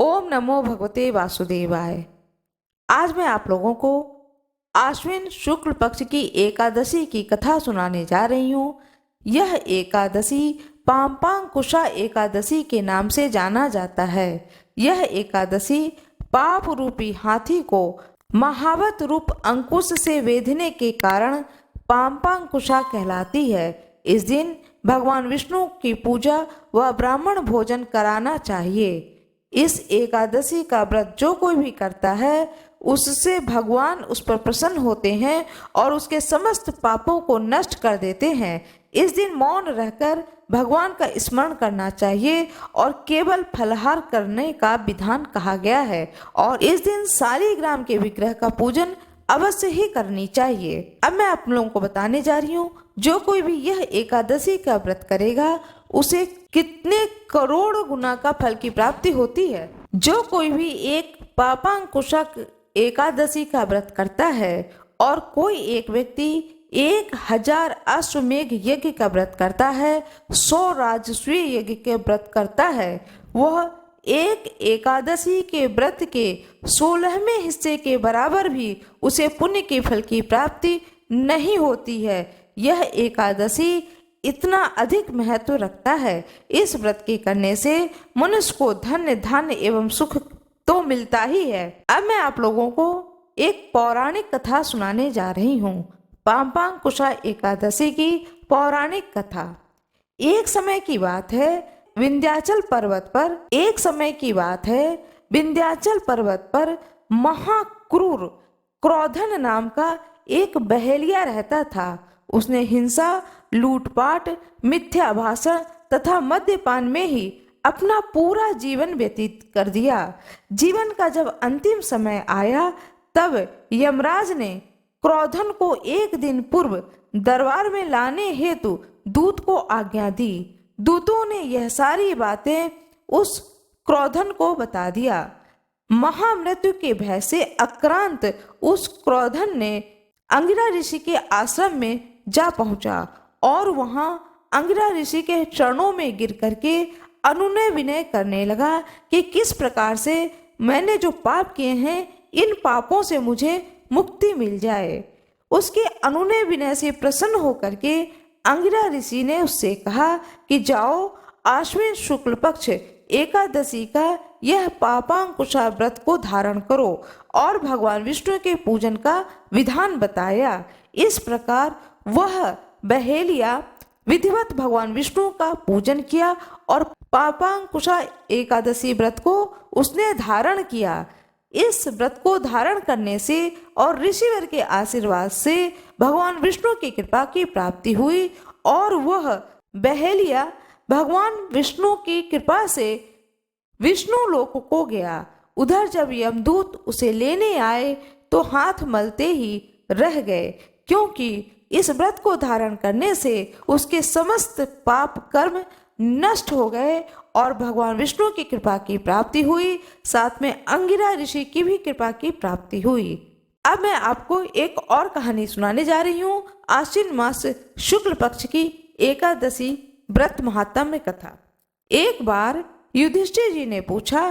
ओम नमो भगवते वासुदेवाय। आज मैं आप लोगों को आश्विन शुक्ल पक्ष की एकादशी की कथा सुनाने जा रही हूँ। यह एकादशी पाम्पांकुशा एकादशी के नाम से जाना जाता है। यह एकादशी पाप रूपी हाथी को महावत रूप अंकुश से वेधने के कारण पाम्पांकुशा कहलाती है। इस दिन भगवान विष्णु की पूजा व ब्राह्मण भोजन कराना चाहिए। इस एकादशी का व्रत जो कोई भी करता है उससे भगवान उस पर प्रसन्न होते हैं और उसके समस्त पापों को नष्ट कर देते हैं। इस दिन मौन रहकर भगवान का स्मरण करना चाहिए और केवल फलाहार करने का विधान कहा गया है और इस दिन शालिग्राम के विग्रह का पूजन अवश्य ही करनी चाहिए। अब मैं आप लोगों को बताने जा रही हूँ, जो कोई भी यह एकादशी का व्रत करेगा उसे कितने करोड़ गुना का फल की प्राप्ति होती है। जो कोई भी एक पापांकुशा एकादशी का व्रत करता है और कोई एक व्यक्ति 1000 अश्वमेघ यज्ञ का व्रत करता है, 100 राजस्वीय यज्ञ के व्रत करता है, वह एक एकादशी के व्रत के 16वें हिस्से के बराबर भी उसे पुण्य के फल की प्राप्ति नहीं होती है। यह एकादशी इतना अधिक महत्व रखता है। इस व्रत के करने से मनुष्य को धन्य धान्य एवं सुख तो मिलता ही है। अब मैं आप लोगों को एक पौराणिक कथा सुनाने जा रही हूँ। पाम्पांकुशा एकादशी की पौराणिक कथा। एक समय की बात है, विंध्याचल पर्वत पर महाक्रूर क्रोधन नाम का एक बहेलिया रहता था। उसने हिंसा, लूटपाट, मिथ्या भाषण तथा मद्यपान में ही अपना पूरा जीवन व्यतीत कर दिया। जीवन का जब अंतिम समय आया तब यमराज ने क्रोधन को एक दिन पूर्व दरबार में लाने हेतु दूत को आज्ञा दी। दूतों ने यह सारी बातें उस क्रोधन को बता दिया। महामृत्यु के भय से आक्रांत उस क्रोधन ने अंगिरा ऋषि के आश्रम में जा पहुंचा और वहां अंगिरा ऋषि के चरणों में गिर करके अनुनय विनय करने लगा कि किस प्रकार से मैंने जो पाप किए हैं इन पापों से मुझे मुक्ति मिल जाए। उसके अनुनय विनय से प्रसन्न होकर के अंगिरा ऋषि ने उससे कहा कि जाओ, आश्विन शुक्ल पक्ष एकादशी का यह पापांकुशा व्रत को धारण करो और भगवान विष्णु के पूजन का विधान बताया। इस प्रकार वह बहेलिया विधिवत भगवान विष्णु का पूजन किया और पापांकुशा एकादशी व्रत को उसने धारण किया। इस व्रत को धारण करने से और ऋषिवर के आशीर्वाद से भगवान विष्णु की कृपा की प्राप्ति हुई और वह बहेलिया भगवान विष्णु की कृपा से विष्णु लोक को गया। उधर जब यमदूत उसे लेने आए तो हाथ मलते ही रह गए, क्योंकि इस व्रत को धारण करने से उसके समस्त पाप कर्म नष्ट हो गए और भगवान विष्णु की कृपा की प्राप्ति हुई। साथ में अंगिरा ऋषि की भी कृपा की प्राप्ति हुई। अब मैं आपको एक और कहानी सुनाने जा रही हूँ, आश्विन मास शुक्ल पक्ष की एकादशी व्रत महात्म्य कथा। एक बार युधिष्ठिर जी ने पूछा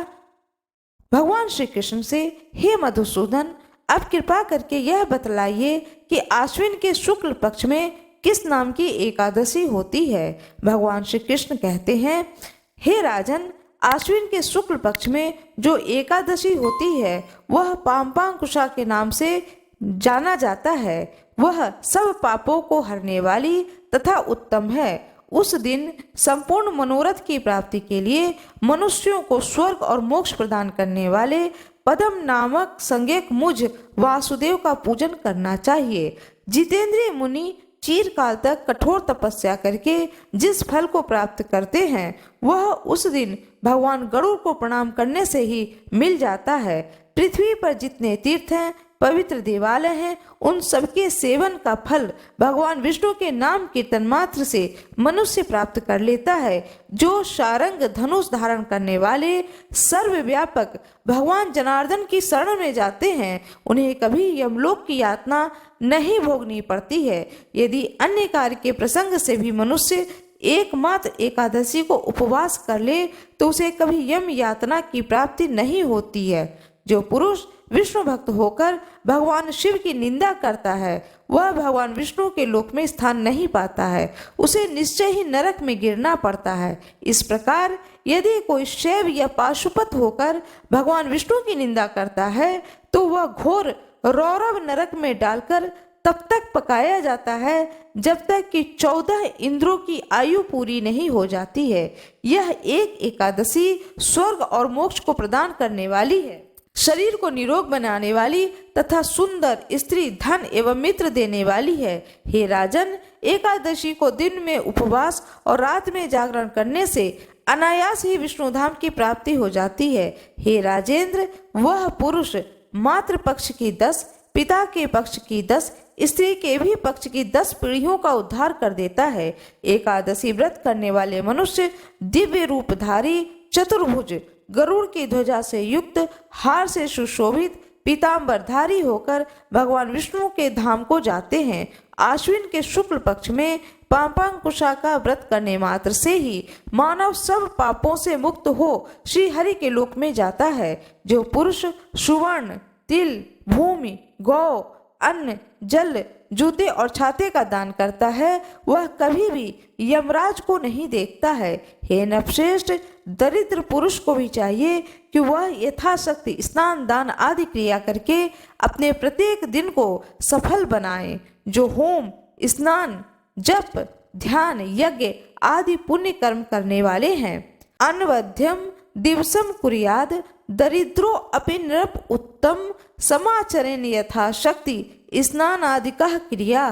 भगवान श्री कृष्ण से, हे मधुसूदन, अब कृपा करके यह बतलाइए कि आश्विन के शुक्ल पक्ष में किस नाम की एकादशी होती है। भगवान श्री कृष्ण कहते हैं, हे राजन, आश्विन के शुक्ल पक्ष में जो एकादशी होती है वह पाम्पांकुशा के नाम से जाना जाता है। वह सब पापों को हरने वाली तथा उत्तम है। उस दिन संपूर्ण मनोरथ की प्राप्ति के लिए मनुष्यों को स्वर्ग और मोक्ष प्रदान करने वाले पद्म नामक संज्ञक मुझ वासुदेव का पूजन करना चाहिए। जितेंद्रिय मुनि चिरकाल तक कठोर तपस्या करके जिस फल को प्राप्त करते हैं वह उस दिन भगवान गरुड़ को प्रणाम करने से ही मिल जाता है। पृथ्वी पर जितने तीर्थ हैं, पवित्र देवालय हैं, उन सबके सेवन का फल भगवान विष्णु के नाम कीर्तन मात्र से मनुष्य प्राप्त कर लेता है। जो शारंग धनुष धारण करने वाले सर्वव्यापक भगवान जनार्दन की शरण में जाते हैं उन्हें कभी यमलोक की यातना नहीं भोगनी पड़ती है। यदि अन्य कार्य के प्रसंग से भी मनुष्य एकमात्र एकादशी को उपवास कर ले तो उसे कभी यम यातना की प्राप्ति नहीं होती है। जो पुरुष विष्णु भक्त होकर भगवान शिव की निंदा करता है वह भगवान विष्णु के लोक में स्थान नहीं पाता है, उसे निश्चय ही नरक में गिरना पड़ता है। इस प्रकार यदि कोई शैव या पाशुपत होकर भगवान विष्णु की निंदा करता है तो वह घोर रौरव नरक में डालकर तब तक पकाया जाता है जब तक कि 14 इंद्रों की आयु पूरी नहीं हो जाती है। यह एक एकादशी स्वर्ग और मोक्ष को प्रदान करने वाली है, शरीर को निरोग बनाने वाली तथा सुंदर स्त्री, धन एवं मित्र देने वाली है। हे राजन, एकादशी को दिन में उपवास और रात में जागरण करने से अनायास ही विष्णु धाम की प्राप्ति हो जाती है। हे राजेंद्र, वह पुरुष मातृ पक्ष की 10, पिता के पक्ष की 10, स्त्री के भी पक्ष की 10 पीढ़ियों का उद्धार कर देता है। एकादशी व्रत करने वाले मनुष्य दिव्य रूपधारी, चतुर्भुज, गरुड़ की ध्वजा से युक्त, हार से सुशोभित, पीतांबरधारी होकर भगवान विष्णु के धाम को जाते हैं। आश्विन के शुक्ल पक्ष में पापांकुशा का व्रत करने मात्र से ही मानव सब पापों से मुक्त हो श्री हरि के लोक में जाता है। जो पुरुष सुवर्ण, तिल, भूमि, गौ, अन्न, जल, जूते और छाते का दान करता है वह कभी भी यमराज को नहीं देखता है। हे नरश्रेष्ठ, दरिद्र पुरुष को भी चाहिए कि वह यथाशक्ति स्नान, दान आदि क्रिया करके अपने प्रत्येक दिन को सफल बनाए। जो होम, स्नान, जप, ध्यान, यज्ञ आदि पुण्य कर्म करने वाले हैं, अनवध्यम दिवसम कुर्याद दरिद्रो अपि नृप उत्तम समाचरेण यथाशक्ति स्नान आदि का क्रिया।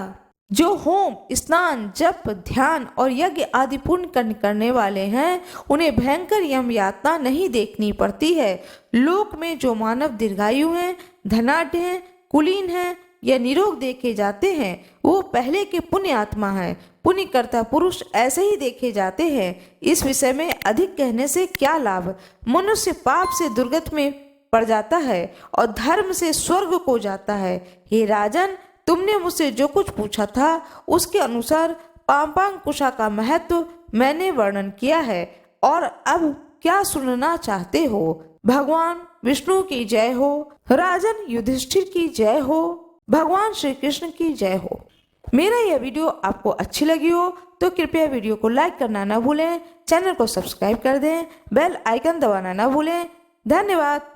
जो होम, स्नान, जप, ध्यान और यज्ञ आदि पुण्य कर्म करने वाले हैं उन्हें भयंकर यम यातना नहीं देखनी पड़ती है। लोक में जो मानव दीर्घायु हैं, धनाढ्य हैं, कुलीन हैं या निरोग देखे जाते हैं वो पहले के पुण्य आत्मा हैं। पुण्य करता पुरुष ऐसे ही देखे जाते हैं। इस विषय में अधिक कहने से क्या लाभ। मनुष्य पाप से दुर्गत में पड़ जाता है और धर्म से स्वर्ग को जाता है। हे राजन, तुमने मुझसे जो कुछ पूछा था उसके अनुसार पापांकुशा का महत्व मैंने वर्णन किया है और अब क्या सुनना चाहते हो। भगवान विष्णु की जय हो, राजन युधिष्ठिर की जय हो, भगवान श्री कृष्ण की जय हो। मेरा यह वीडियो आपको अच्छी लगी हो तो कृपया वीडियो को लाइक करना न भूलें, चैनल को सब्सक्राइब कर दें, बेल आइकन दबाना न भूलें। धन्यवाद।